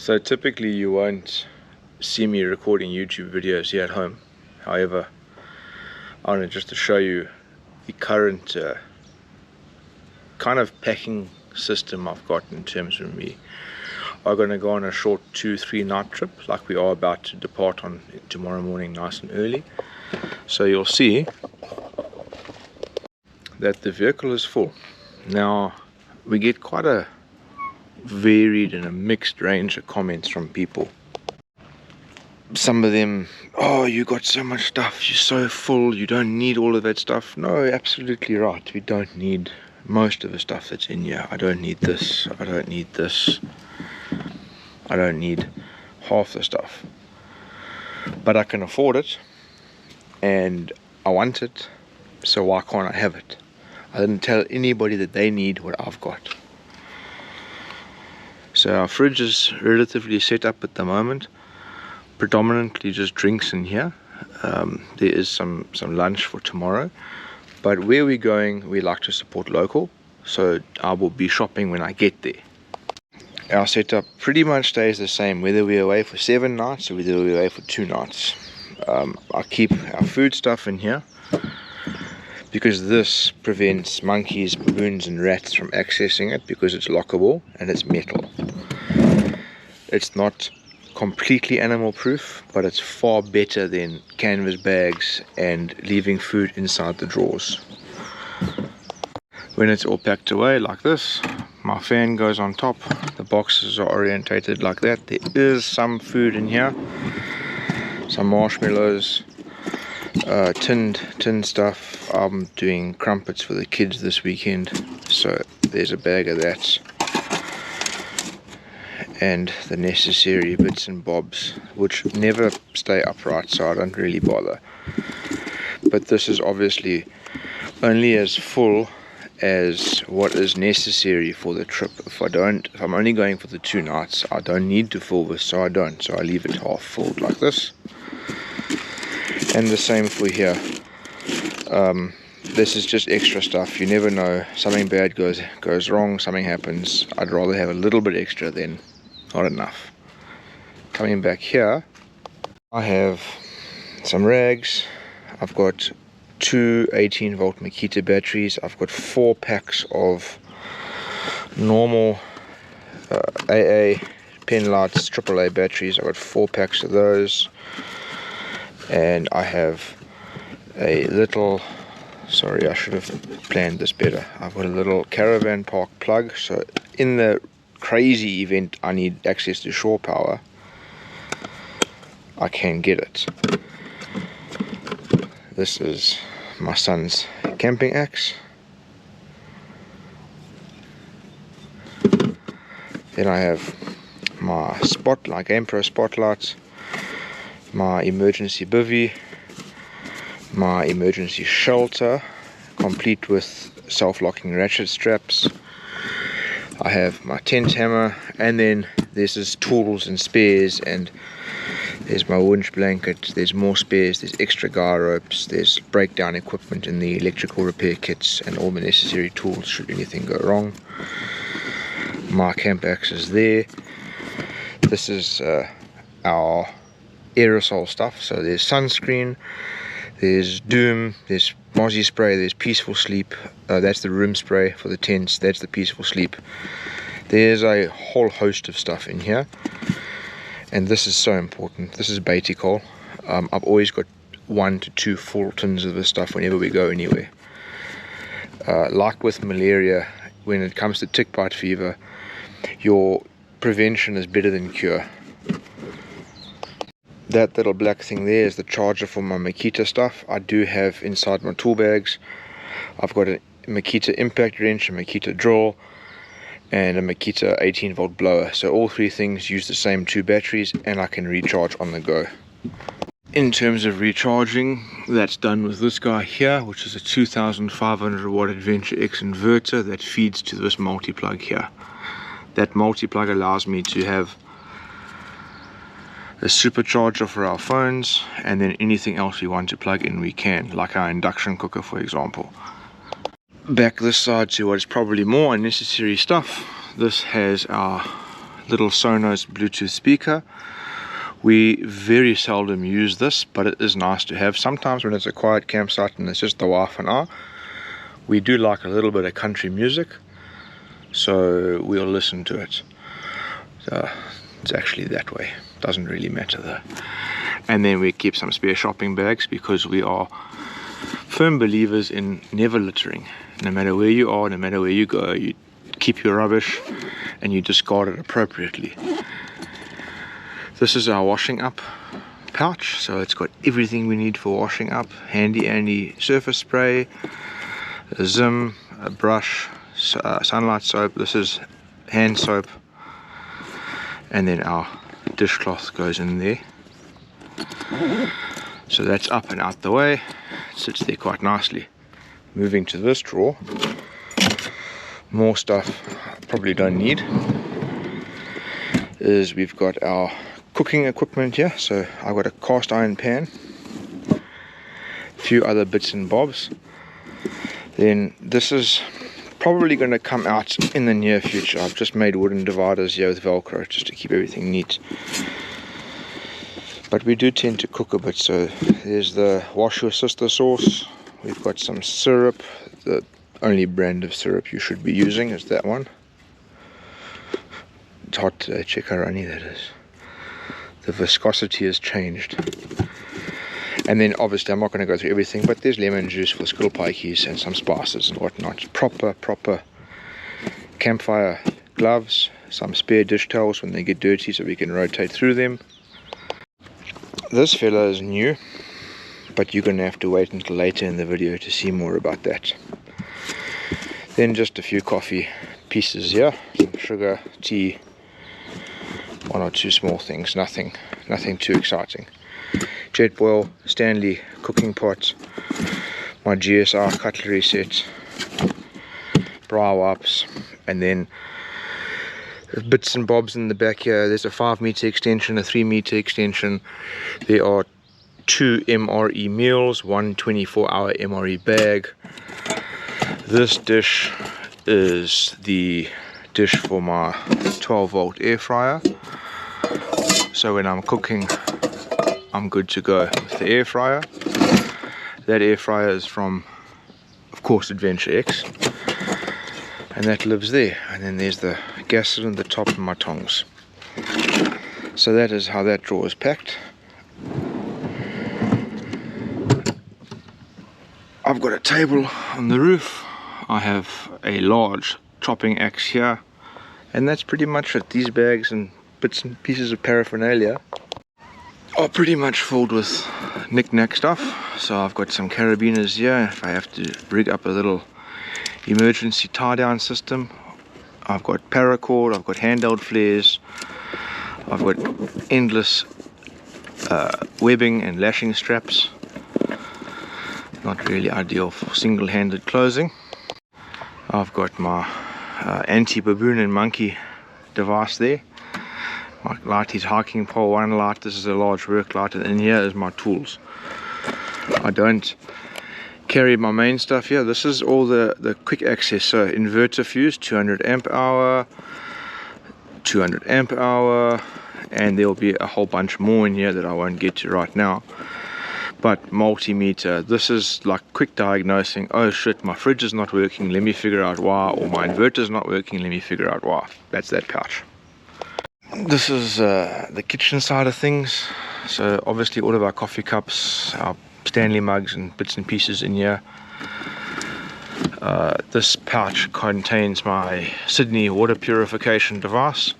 So typically you won't see me recording YouTube videos here at home. However, I wanted just to show you the current kind of packing system I've got in terms of we are going to go on a short 2-3 night trip, like we are about to depart on tomorrow morning nice and early. So you'll see that the vehicle is full. Now we get quite a varied and a mixed range of comments from people. Some of them, oh, you got so much stuff, you're so full, you don't need all of that stuff. No, absolutely right, we don't need most of the stuff that's in here. I don't need this, I don't need this, I don't need half the stuff, but I can afford it and I want it, so why can't I have it? I didn't tell anybody that they need what I've got. So our fridge is relatively set up at the moment, predominantly just drinks in here. There is some lunch for tomorrow, but where we're going we like to support local, so I will be shopping when I get there. Our setup pretty much stays the same whether we're away for 7 nights or whether we're away for 2 nights. I keep our food stuff in here because this prevents monkeys, baboons and rats from accessing it, because it's lockable and it's metal. It's not completely animal proof, but it's far better than canvas bags and leaving food inside the drawers. When it's all packed away like this, my fan goes on top, the boxes are orientated like that. There is some food in here, some marshmallows, tinned stuff. I'm doing crumpets for the kids this weekend, so there's a bag of that, and the necessary bits and bobs which never stay upright, so I don't really bother. But this is obviously only as full as what is necessary for the trip. If I'm only going for the 2 nights, I don't need to fill this, so I leave it half full like this. And the same for here. This is just extra stuff. You never know, something bad goes wrong, something happens. I'd rather have a little bit extra than not enough. Coming back here, I have some rags. I've got 2 18-volt Makita batteries. I've got 4 packs of normal AA pen lights AAA batteries. I've got 4 packs of those, and I have a little, sorry, I should have planned this better. I've got a little caravan park plug, so in the crazy event I need access to shore power, I can get it. This is my son's camping axe. Then I have my GamePro spotlights, my emergency bivvy, my emergency shelter, complete with self-locking ratchet straps. I have my tent hammer, and then there's his tools and spares, and there's my winch blanket, there's more spares, there's extra guy ropes, there's breakdown equipment in the electrical repair kits, and all the necessary tools should anything go wrong. My camp axe is there. This is our aerosol stuff, so there's sunscreen, there's Doom, there's Mozzie spray, there's Peaceful Sleep, that's the room spray for the tents, that's the Peaceful Sleep. There's a whole host of stuff in here, and this is so important. This is Baiticol. I've always got 1 to 2 full tins of this stuff whenever we go anywhere. Like with malaria, when it comes to tick bite fever, your prevention is better than cure. That little black thing there is the charger for my Makita stuff. I do have inside my tool bags, I've got a Makita impact wrench, a Makita drill, and a Makita 18-volt blower. So all 3 things use the same 2 batteries, and I can recharge on the go. In terms of recharging, that's done with this guy here, which is a 2500 watt Adventure X inverter that feeds to this multi-plug here. That multi-plug allows me to have a supercharger for our phones, and then anything else we want to plug in we can, like our induction cooker for example. Back this side to what is probably more unnecessary stuff. This has our little Sonos Bluetooth speaker. We very seldom use this, but it is nice to have. Sometimes when it's a quiet campsite and it's just the wife and I, we do like a little bit of country music, so we'll listen to it. So it's actually that way, doesn't really matter though. And then we keep some spare shopping bags because we are firm believers in never littering. No matter where you are, no matter where you go, you keep your rubbish and you discard it appropriately. This is our washing up pouch, so it's got everything we need for washing up. Handy Andy surface spray, a Zim, a brush, sunlight soap. This is hand soap, and then our dishcloth goes in there. So that's up and out the way. It sits there quite nicely. Moving to this drawer, more stuff I probably don't need, is we've got our cooking equipment here. So I've got a cast iron pan, a few other bits and bobs. Then this is probably going to come out in the near future. I've just made wooden dividers here with Velcro just to keep everything neat. But we do tend to cook a bit, so there's the wash your sister sauce. We've got some syrup. The only brand of syrup you should be using is that one. It's hot today, check how runny that is. The viscosity has changed. And then obviously I'm not going to go through everything, but there's lemon juice for skilpikeys and some spices and whatnot. Proper campfire gloves, some spare dish towels when they get dirty so we can rotate through them. This fella is new, but you're going to have to wait until later in the video to see more about that. Then just a few coffee pieces here, some sugar, tea, one or two small things, nothing too exciting. Jet boil, Stanley cooking pot, my GSR cutlery set, bra wipes, and then bits and bobs in the back here. There's a 5-meter extension, a 3-meter extension. There are 2 MRE meals, 1 24-hour MRE bag. This dish is the dish for my 12-volt air fryer. So when I'm cooking, I'm good to go with the air fryer. That air fryer is from, of course, Adventure X, and that lives there. And then there's the gas cylinder, the top, and my tongs. So that is how that drawer is packed. I've got a table on the roof. I have a large chopping axe here, and that's pretty much it. These bags and bits and pieces of paraphernalia are pretty much filled with knick-knack stuff. So I've got some carabiners here if I have to rig up a little emergency tie-down system. I've got paracord, I've got handheld flares, I've got endless webbing and lashing straps. Not really ideal for single-handed closing. I've got my anti-baboon and monkey device there. My light is hiking pole, one light. This is a large work light, and in here is my tools. I don't carry my main stuff here. This is all the quick access. So inverter fuse, 200 amp hour, 200 amp hour, and there will be a whole bunch more in here that I won't get to right now. But multimeter, this is like quick diagnosing. Oh shit, my fridge is not working, let me figure out why. Or my inverter is not working, let me figure out why. That's that pouch. This is the kitchen side of things. So obviously all of our coffee cups, our Stanley mugs and bits and pieces in here. This pouch contains my Sydney water purification device.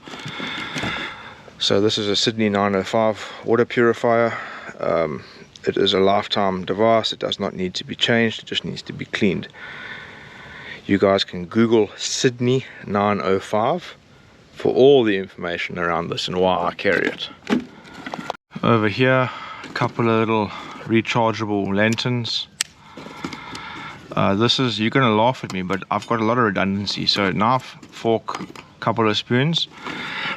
So this is a Sydney 905 water purifier. It is a lifetime device. It does not need to be changed, it just needs to be cleaned. You guys can Google Sydney 905 for all the information around this and why I carry it. Over here, a couple of little rechargeable lanterns. This is, you're going to laugh at me, but I've got a lot of redundancy. So knife, fork, couple of spoons,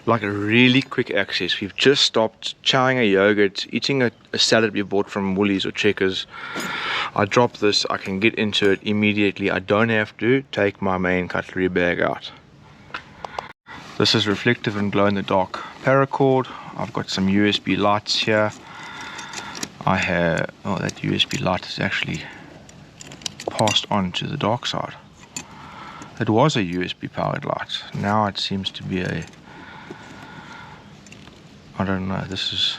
like a really quick access. We've just stopped chowing a yogurt, eating a salad we bought from Woolies or Checkers. I drop this, I can get into it immediately. I don't have to take my main cutlery bag out. This is reflective and glow in the dark paracord. I've got some USB lights here. I have, oh, that USB light is actually passed on to the dark side. It was a USB powered light. Now it seems to be a, I don't know, this is,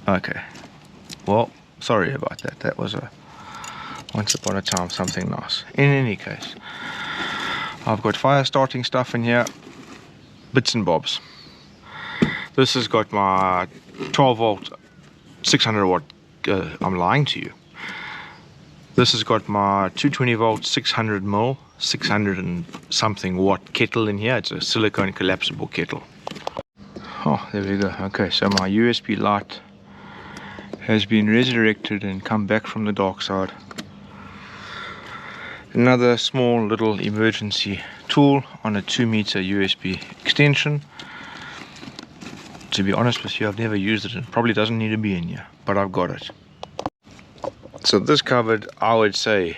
okay. Well, sorry about that. That was a, once upon a time, something nice. In any case, I've got fire starting stuff in here, bits and bobs. This has got my 12 volt, 600 watt, I'm lying to you. This has got my 220 volt, 600 mil, 600 and something watt kettle in here. It's a silicone collapsible kettle. Oh, there we go. Okay, so my USB light has been resurrected and come back from the dark side. Another small little emergency tool on a 2-meter USB extension. To be honest with you, I've never used it and probably doesn't need to be in here, but I've got it. So this cupboard, I would say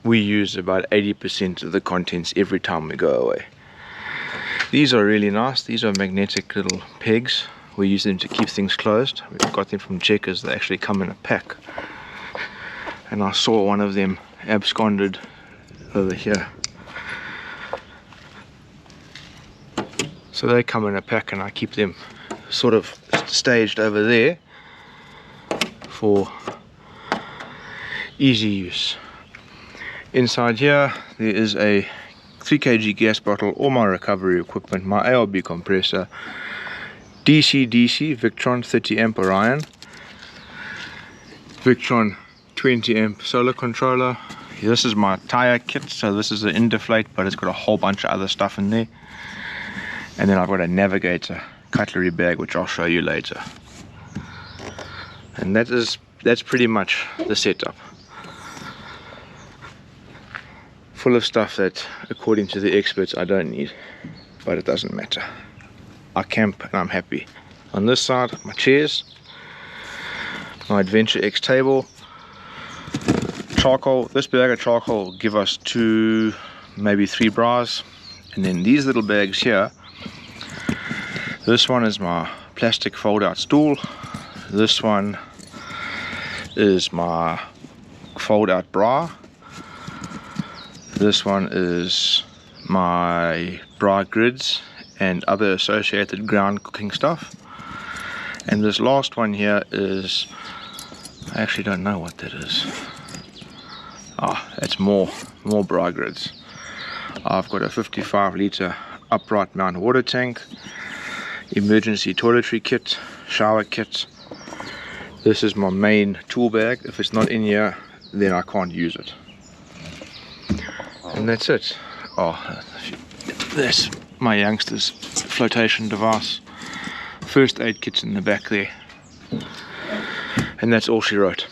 we use about 80% of the contents every time we go away. These are really nice. These are magnetic little pegs. We use them to keep things closed. We've got them from Checkers. They actually come in a pack. And I saw one of them absconded over here. So they come in a pack and I keep them sort of staged over there for easy use. Inside here there is a 3 kg gas bottle, all my recovery equipment, my ARB compressor, DC Victron 30 amp Orion, Victron 20 amp solar controller. This is my tire kit, so this is the Indeflate, but it's got a whole bunch of other stuff in there. And then I've got a navigator cutlery bag, which I'll show you later. And that's pretty much the setup. Full of stuff that, according to the experts, I don't need, but it doesn't matter. I camp and I'm happy. On this side, my chairs, my Adventure X table, charcoal. This bag of charcoal will give us 2, maybe 3 bras. And then these little bags here, this one is my plastic fold out stool, this one is my fold out bra, this one is my bra grids and other associated ground cooking stuff, and this last one here is, I actually don't know what that is. That's more bra grids. I've got a 55 litre upright mount water tank, emergency toiletry kit, shower kit. This is my main tool bag. If it's not in here, then I can't use it. And that's it. That's my youngster's flotation device. First aid kit's in the back there. And that's all she wrote.